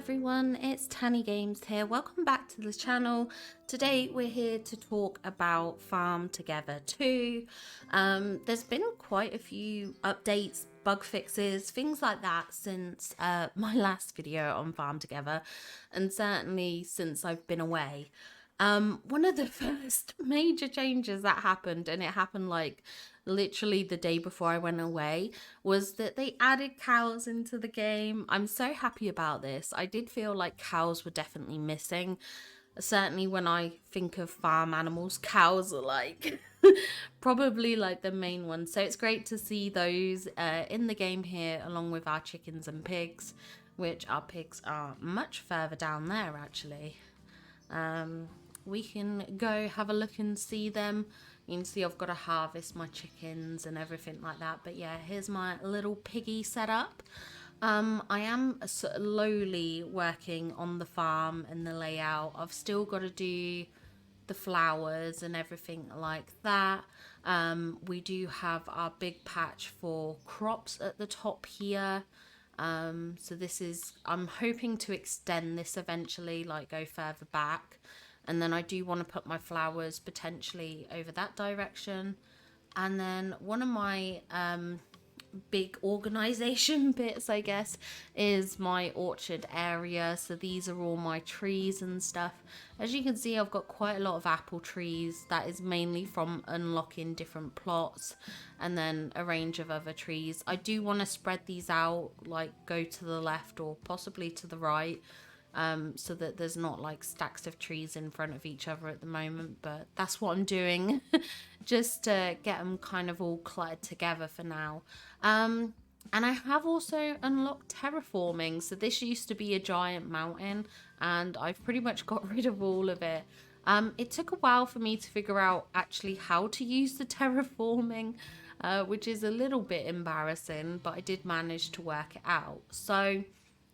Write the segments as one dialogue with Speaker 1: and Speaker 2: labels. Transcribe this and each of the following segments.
Speaker 1: everyone, it's Tanny Games here. Welcome back to the channel. Today we're here to talk about Farm Together 2. There's been quite a few updates, bug fixes, things like that since my last video on Farm Together, and certainly since I've been away. One of the first major changes that happened, and it happened like literally the day before I went away, was that they added cows into the game. I'm so happy about this. I did feel like cows were definitely missing. Certainly when I think of farm animals, cows are like probably like the main one. So it's great to see those in the game here along with our chickens and pigs, which our pigs are much further down there actually. We can go have a look and see them. You can see I've got to harvest my chickens and everything like that. But yeah, here's my little piggy setup. I am slowly working on the farm and the layout. I've still got to do the flowers and everything like that. We do have our big patch for crops at the top here. So this is, I'm hoping to extend this eventually, like go further back. And then I do want to put my flowers potentially over that direction. And then one of my big organization bits, I guess, is my orchard area. So these are all my trees and stuff. As you can see, I've got quite a lot of apple trees. That is mainly from unlocking different plots, and then a range of other trees. I do want to spread these out, like go to the left or possibly to the right, so that there's not like stacks of trees in front of each other at the moment, but that's what I'm doing just to get them kind of all cluttered together for now. And I have also unlocked terraforming. So this used to be a giant mountain and I've pretty much got rid of all of it. It took a while for me to figure out actually how to use the terraforming, which is a little bit embarrassing, but I did manage to work it out. So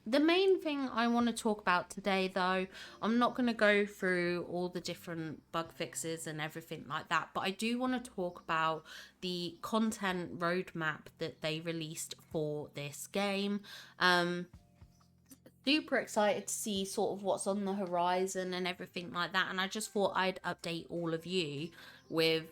Speaker 1: the main thing I want to talk about today, though, I'm not going to go through all the different bug fixes and everything like that, but I do want to talk about the content roadmap that they released for this game. Super excited to see sort of what's on the horizon and everything like that, and I just thought I'd update all of you with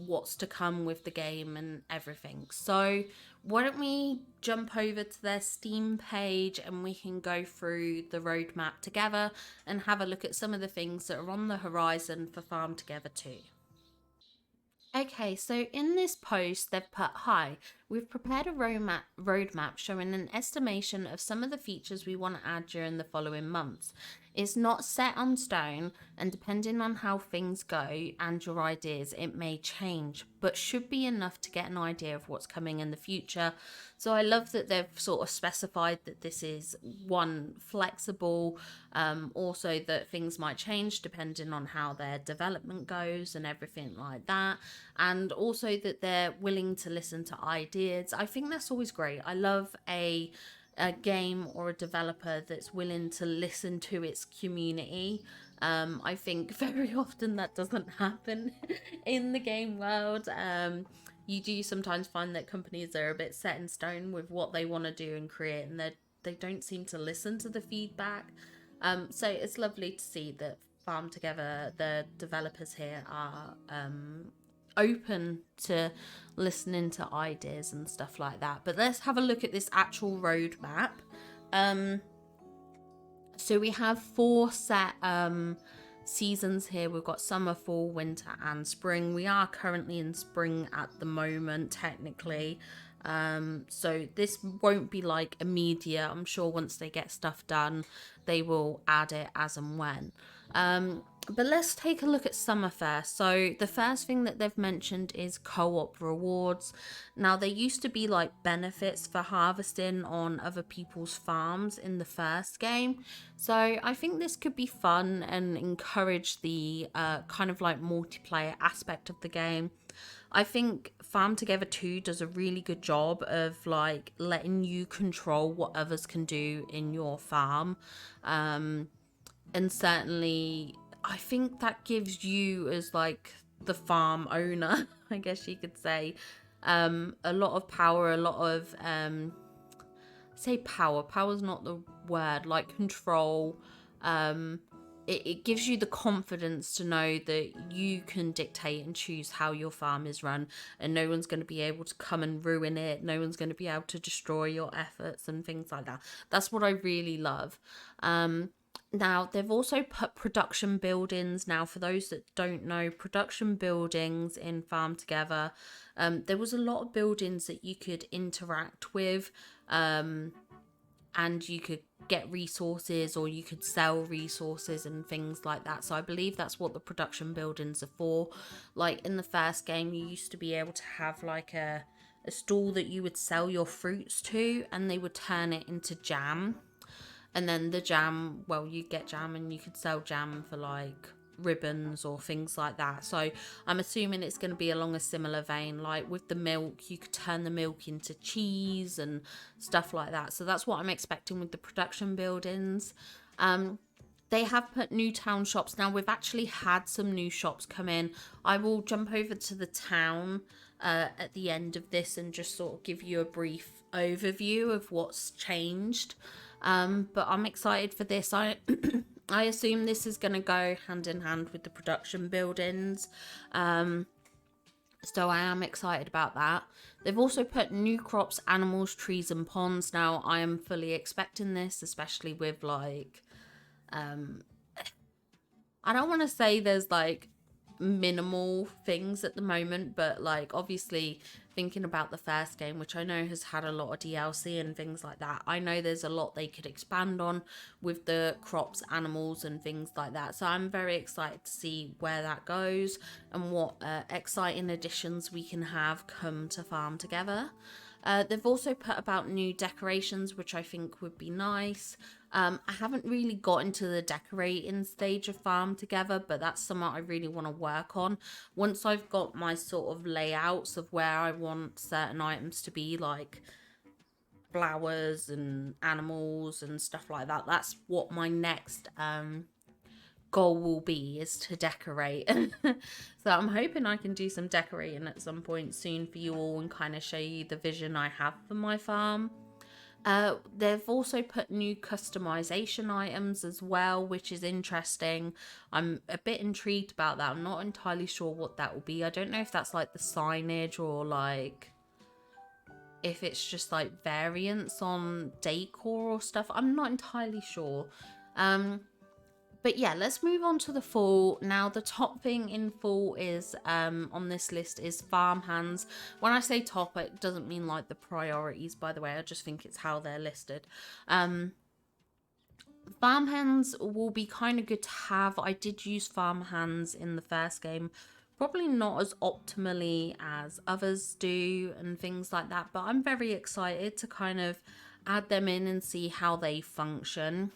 Speaker 1: what's to come with the game and everything. So why don't we jump over to their Steam page and we can go through the roadmap together and have a look at some of the things that are on the horizon for Farm Together 2. Okay, so in this post, they've put, "Hi, we've prepared a roadmap showing an estimation of some of the features we want to add during the following months. It's not set on stone, and depending on how things go and your ideas, it may change, but should be enough to get an idea of what's coming in the future." So I love that they've sort of specified that this is one flexible, also that things might change depending on how their development goes and everything like that, and also that they're willing to listen to ideas. I think that's always great. I love a game or a developer that's willing to listen to its community. I think very often that doesn't happen in the game world. You do sometimes find that companies are a bit set in stone with what they want to do and create, and they don't seem to listen to the feedback. So it's lovely to see that Farm Together, the developers here, are open to listening to ideas and stuff like that. But let's have a look at this actual roadmap. So we have 4 set seasons here. We've got summer, fall, winter and spring. We are currently in spring at the moment technically, so this won't be like immediate. I'm sure once they get stuff done they will add it as and when. But let's take a look at summer first. So the first thing that they've mentioned is co-op rewards. Now there used to be like benefits for harvesting on other people's farms in the first game. So I think this could be fun and encourage the kind of like multiplayer aspect of the game. I think Farm Together 2 does a really good job of like letting you control what others can do in your farm. And certainly I think that gives you as like the farm owner, I guess you could say, a lot of power, a lot of say power's not the word, like control. It gives you the confidence to know that you can dictate and choose how your farm is run, and no one's going to be able to come and ruin it. No one's going to be able to destroy your efforts and things like that. That's what I really love. Now, they've also put production buildings. Now, for those that don't know, production buildings in Farm Together, there was a lot of buildings that you could interact with, and you could get resources, or you could sell resources and things like that. So I believe that's what the production buildings are for. Like in the first game, you used to be able to have like a stall that you would sell your fruits to, and they would turn it into jam. And then the jam, well, you get jam and you could sell jam for like ribbons or things like that. So I'm assuming it's going to be along a similar vein. Like with the milk, you could turn the milk into cheese and stuff like that. So that's what I'm expecting with the production buildings. They have put new town shops. Now, we've actually had some new shops come in. I will jump over to the town at the end of this and just sort of give you a brief overview of what's changed. But I'm excited for this. I assume this is going to go hand in hand with the production buildings. So I am excited about that. They've also put new crops, animals, trees and ponds. Now, I am fully expecting this, especially with like, I don't want to say there's like minimal things at the moment, but like obviously thinking about the first game, which I know has had a lot of DLC and things like that, I know there's a lot they could expand on with the crops, animals and things like that. So I'm very excited to see where that goes and what exciting additions we can have come to Farm Together. They've also put about new decorations, which I think would be nice. I haven't really got into the decorating stage of Farm Together, but that's something I really want to work on. Once I've got my sort of layouts of where I want certain items to be, like flowers and animals and stuff like that, that's what my next goal will be, is to decorate. So I'm hoping I can do some decorating at some point soon for you all and kind of show you the vision I have for my farm. They've also put new customization items as well, which is interesting. I'm a bit intrigued about that. I'm not entirely sure what that will be. I don't know if that's like the signage or like if it's just like variants on decor or stuff. I'm not entirely sure. But yeah, let's move on to the fall. Now, the top thing in fall is on this list is farmhands. When I say top, it doesn't mean like the priorities, by the way. I just think it's how they're listed. Farmhands will be kind of good to have. I did use farmhands in the first game. Probably not as optimally as others do and things like that. But I'm very excited to kind of add them in and see how they function.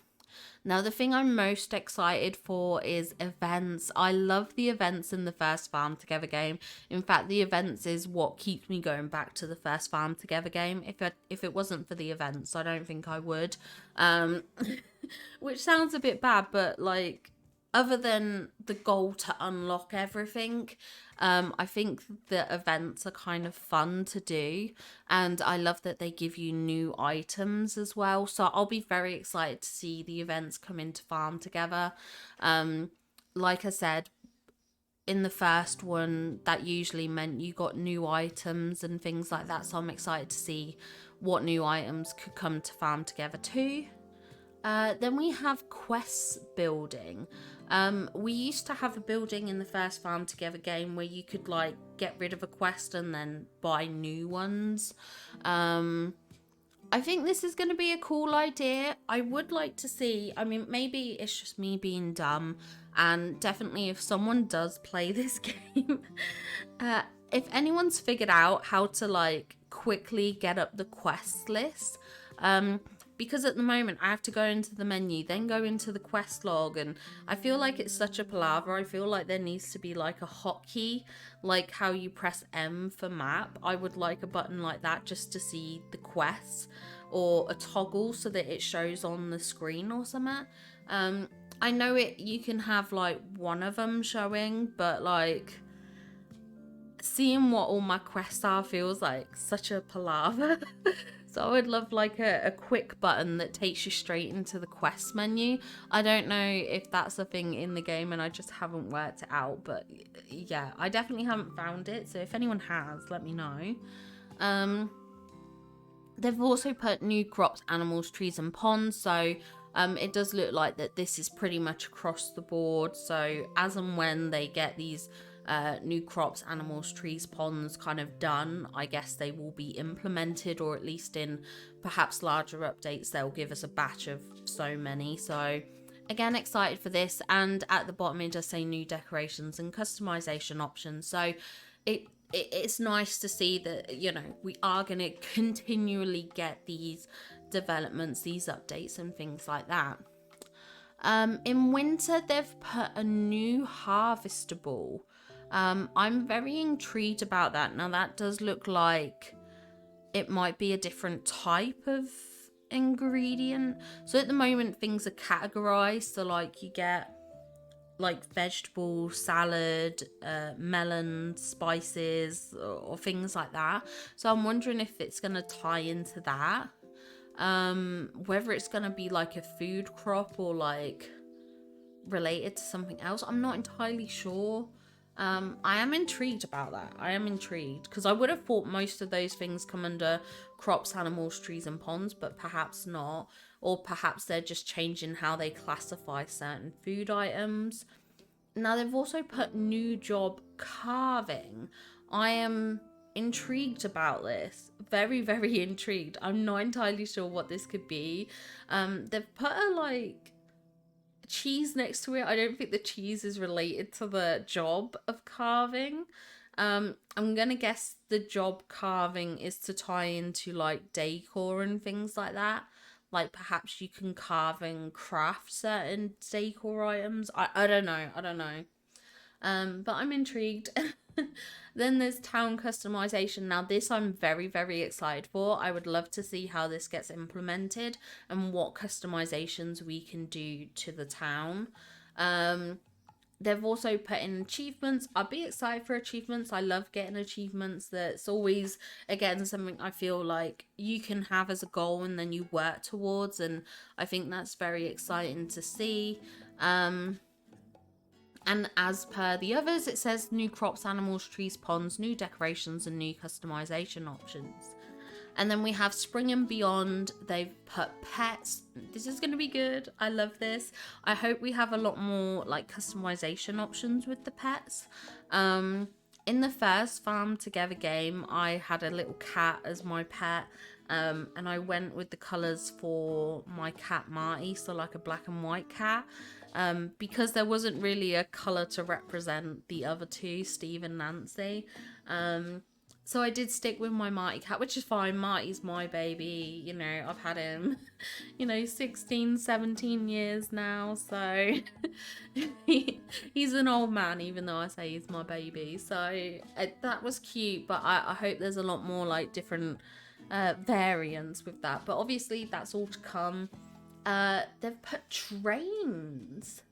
Speaker 1: Now, the thing I'm most excited for is events. I love the events in the first Farm Together game. In fact, the events is what keeps me going back to the first Farm Together game. If it wasn't for the events, I don't think I would. Which sounds a bit bad, but like, other than the goal to unlock everything, I think the events are kind of fun to do, and I love that they give you new items as well. So I'll be very excited to see the events come into Farm Together. Like I said, in the first one, that usually meant you got new items and things like that. So I'm excited to see what new items could come to Farm Together too. Then we have quests building. We used to have a building in the first Farm Together game where you could like get rid of a quest and then buy new ones. I think this is going to be a cool idea. I would like to see, I mean, maybe it's just me being dumb, and definitely if someone does play this game, if anyone's figured out how to like quickly get up the quest list, because at the moment I have to go into the menu, then go into the quest log, and I feel like it's such a palaver. I feel like there needs to be like a hotkey, like how you press M for map. I would like a button like that just to see the quests, or a toggle so that it shows on the screen or something. I know you can have like one of them showing, but like seeing what all my quests are feels like such a palaver. So I would love like a quick button that takes you straight into the quest menu. I don't know if that's a thing in the game and I just haven't worked it out, but yeah, I definitely haven't found it. So if anyone has, let me know. They've also put new crops, animals, trees and ponds. So it does look like that this is pretty much across the board. So as and when they get these new crops, animals, trees, ponds kind of done, I guess they will be implemented, or at least in perhaps larger updates, they'll give us a batch of so many. So again, excited for this. And at the bottom it does say new decorations and customization options. So it's nice to see that, you know, we are going to continually get these developments, these updates and things like that. In winter, they've put a new harvestable. I'm very intrigued about that. Now, that does look like it might be a different type of ingredient. So at the moment, things are categorized. So, like, you get like vegetable salad, melon, spices, or things like that. So I'm wondering if it's going to tie into that. Whether it's going to be like a food crop or like related to something else, I'm not entirely sure. I am intrigued about that. I am intrigued because I would have thought most of those things come under crops, animals, trees and ponds, but perhaps not. Or perhaps they're just changing how they classify certain food items. Now they've also put new job carving. I am intrigued about this. Very, very intrigued. I'm not entirely sure what this could be. They've put a like cheese next to it. I don't think the cheese is related to the job of carving. I'm gonna guess the job carving is to tie into like decor and things like that. Like perhaps you can carve and craft certain decor items. I don't know. I don't know. But I'm intrigued. Then there's town customization. Now this I'm very, very excited for. I would love to see how this gets implemented and what customizations we can do to the town. They've also put in achievements. I'd be excited for achievements. I love getting achievements. That's always, again, something I feel like you can have as a goal and then you work towards. And I think that's very exciting to see. And as per the others, it says new crops, animals, trees, ponds, new decorations, and new customization options. And then we have Spring and Beyond. They've put pets. This is going to be good. I love this. I hope we have a lot more like customization options with the pets. In the first Farm Together game, I had a little cat as my pet. And I went with the colors for my cat Marty, so like a black and white cat. Because there wasn't really a color to represent the other two, Steve and Nancy. So I did stick with my Marty cat, which is fine. Marty's my baby. You know, I've had him, 16, 17 years now. So he's an old man, even though I say he's my baby. So that was cute. But I hope there's a lot more like different variants with that. But obviously that's all to come. They've put trains.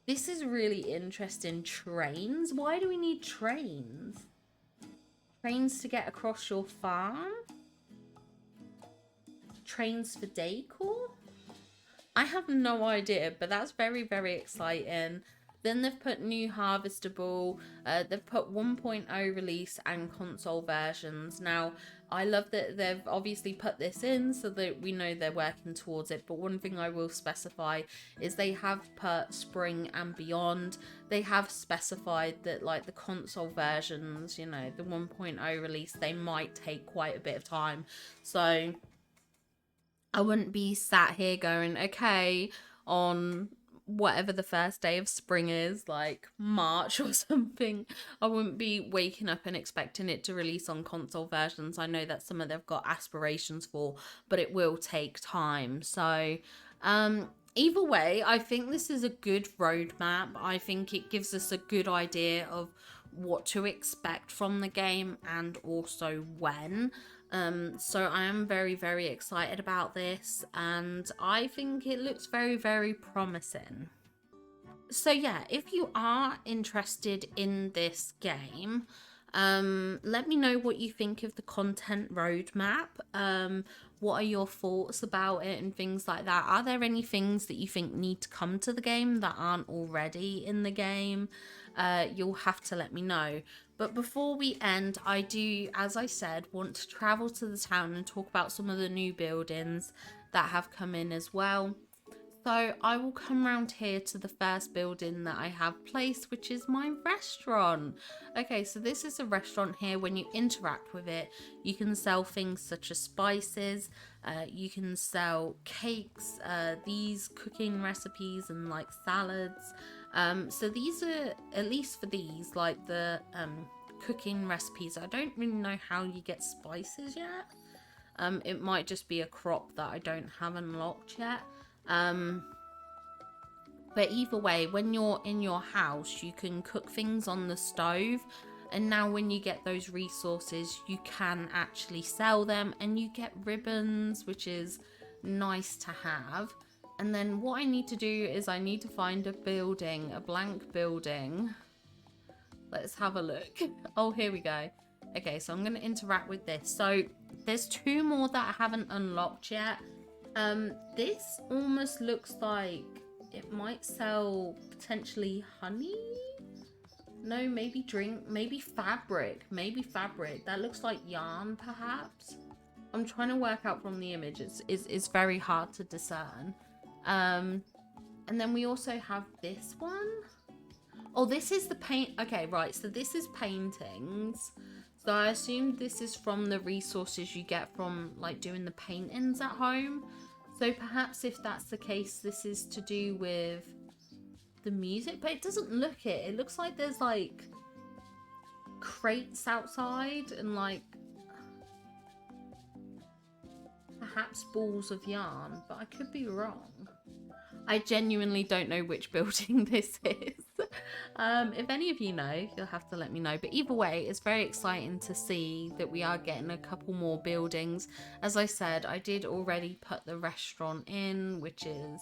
Speaker 1: This is really interesting. Trains? Why do we need trains? Trains to get across your farm? Trains for decor? I have no idea, but that's very, very exciting. Then they've put new harvestable, they've put 1.0 release and console versions. Now, I love that they've obviously put this in so that we know they're working towards it. But one thing I will specify is they have put Spring and Beyond. They have specified that like the console versions, the 1.0 release, they might take quite a bit of time. So I wouldn't be sat here going, okay, on whatever the first day of spring is, like March or something, I wouldn't be waking up and expecting it to release on console versions. I know that's something they've got aspirations for, but it will take time. So either way, I think this is a good roadmap. I think it gives us a good idea of what to expect from the game and also when. So I am very, very excited about this, and I think it looks very, very promising. So yeah, if you are interested in this game, Let me know what you think of the content roadmap. What are your thoughts about it and things like that? Are there any things that you think need to come to the game that aren't already in the game? You'll have to let me know. But before we end, I do, as I said, want to travel to the town and talk about some of the new buildings that have come in as well. So I will come around here to the first building that I have placed, which is my restaurant. Okay, so this is a restaurant here. When you interact with it, you can sell things such as spices, you can sell cakes, these cooking recipes and like salads. So these are, at least for these, like the cooking recipes, I don't really know how you get spices yet. It might just be a crop that I don't have unlocked yet. But either way, when you're in your house, you can cook things on the stove. And now when you get those resources, you can actually sell them and you get ribbons, which is nice to have. And then what I need to do is I need to find a building, a blank building. Let's have a look. Oh, here we go. Okay, so I'm going to interact with this. So there's 2 more that I haven't unlocked yet. This almost looks like it might sell potentially honey. No, maybe drink, maybe fabric. That looks like yarn, perhaps. I'm trying to work out from the image. It's very hard to discern. And then we also have this one. Oh, this is the paint. Okay, right. So this is paintings. So I assume this is from the resources you get from like doing the paintings at home. So perhaps if that's the case, this is to do with the music, but it doesn't look it. It looks like there's like crates outside and like perhaps balls of yarn, but I could be wrong. I genuinely don't know which building this is. If any of you know, you'll have to let me know. But either way, it's very exciting to see that we are getting a couple more buildings. As I said, I did already put the restaurant in, which is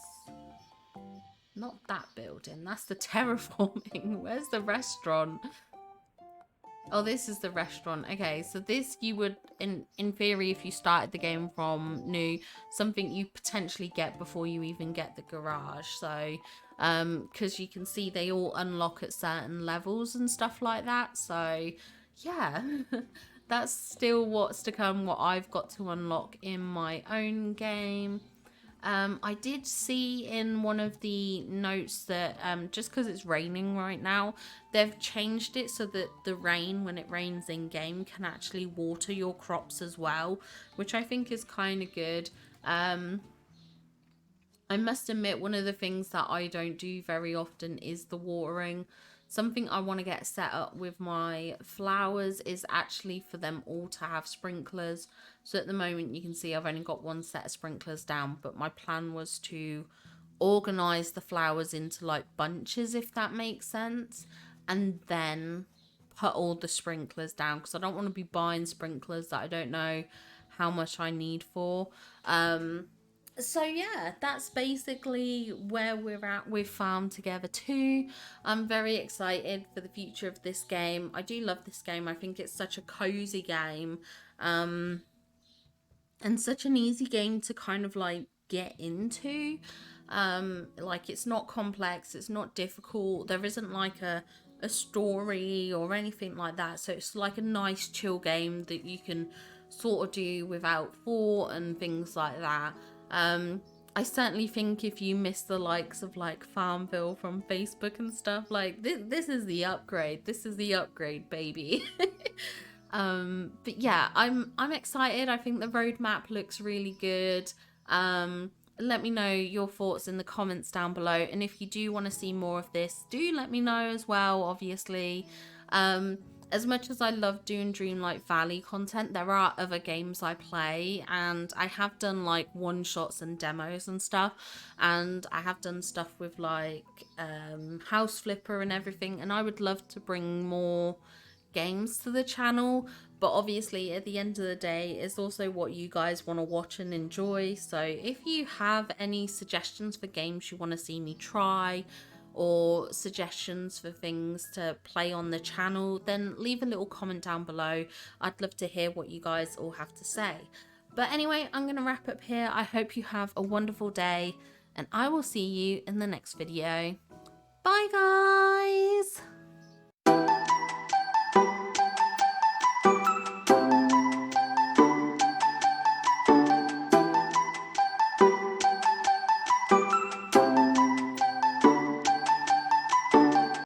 Speaker 1: not that building. That's the terraforming. Where's the restaurant? Oh, this is the restaurant. Okay, so this you would, in theory, if you started the game from new, something you potentially get before you even get the garage. So, because you can see they all unlock at certain levels and stuff like that. So, yeah, that's still what's to come, what I've got to unlock in my own game. I did see in one of the notes that just because it's raining right now, they've changed it so that the rain, when it rains in game, can actually water your crops as well, which I think is kind of good. I must admit, one of the things that I don't do very often is the watering. Something I want to get set up with my flowers is actually for them all to have sprinklers. So at the moment you can see I've only got 1 set of sprinklers down, but my plan was to organize the flowers into like bunches, if that makes sense, and then put all the sprinklers down, because I don't want to be buying sprinklers that I don't know how much I need for. So yeah, that's basically where we're at with Farm Together 2. I'm very excited for the future of this game. I do love this game. I think it's such a cozy game. And such an easy game to kind of like get into. Like it's not complex, it's not difficult. There isn't like a story or anything like that. So it's like a nice chill game that you can sort of do without thought and things like that. I certainly think if you miss the likes of like Farmville from Facebook and stuff, like this is the upgrade. This is the upgrade, baby. But yeah, I'm excited. I think the roadmap looks really good. Let me know your thoughts in the comments down below, and if you do want to see more of this, do let me know as well, obviously. As much as I love doing Dreamlight Valley content, there are other games I play, and I have done like one-shots and demos and stuff, and I have done stuff with like House Flipper and everything, and I would love to bring more games to the channel, but obviously at the end of the day it's also what you guys want to watch and enjoy. So if you have any suggestions for games you want to see me try, or suggestions for things to play on the channel, then leave a little comment down below. I'd love to hear what you guys all have to say. But anyway, I'm going to wrap up here. I hope you have a wonderful day, and I will see you in the next video. Bye guys!